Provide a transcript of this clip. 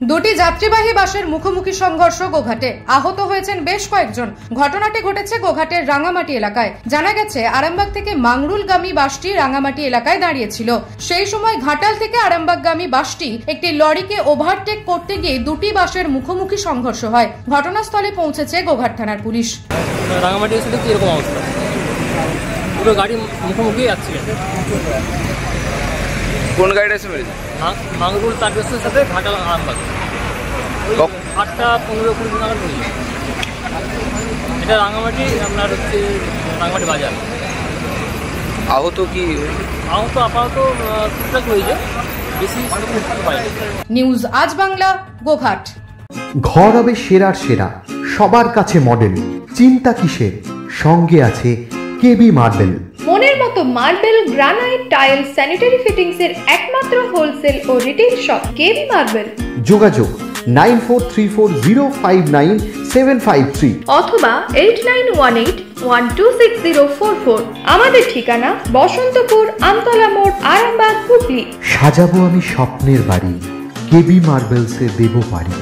দুটি যাত্রীবাহী বাসের মুখোমুখি সংঘর্ষ গোঘাটে, আহত হয়েছেন বেশ কয়েকজন। ঘটনাটি ঘটেছে গোঘাটের রাঙামাটি এলাকায়। জানা গেছে, আরামবাগ থেকে মাংরুলগামী বাসটি রাঙামাটি এলাকায় দাঁড়িয়েছিল। সেই সময় ঘাটাল থেকে আরামবাগগামী বাসটি একটি লরিকে ওভারটেক করতে গিয়ে দুটি বাসের মুখোমুখি সংঘর্ষ হয়। ঘটনাস্থলে পৌঁছেছে গোঘাট থানার পুলিশ। রাঙামাটি এসে কি এরকম অবস্থা, পুরো গাড়ি মুখোমুখি অ্যাক্সিডেন্ট। কোন গাড়িটা এসে মেরেছে? মাংরুল তারকেসের সাথে ঘাটাল আরামবাগ 8:15-20 নাগাদ পড়ল। এটা রাঙামাটি, আপনার হচ্ছে রাঙামাটি বাজার। আহত কি? আহত আপাতত টুকটাক হয়েছে, বেশি পাইনি। নিউজ আজ বাংলা, গোঘাট। ঘর হবে সেরার সেরা, সবার কাছে মডেল। চিন্তা কিসের? সঙ্গে আছে কেবি মার্বেল। মনের মতো marble, granite, tile, sanitary fittings এর একমাত্র হোলসেল ও রিটেল শপ কেবি মার্বেল। যোগাযোগ 9434059753 অথবা 8918126044। আমাদের ঠিকানা বসন্তপুর, আমতলা মোড়, আরামবাগ, হুগলি। সাজাবো আমি স্বপ্নের বাড়ি, কেবি মার্বেলসে দেবো বাড়ি।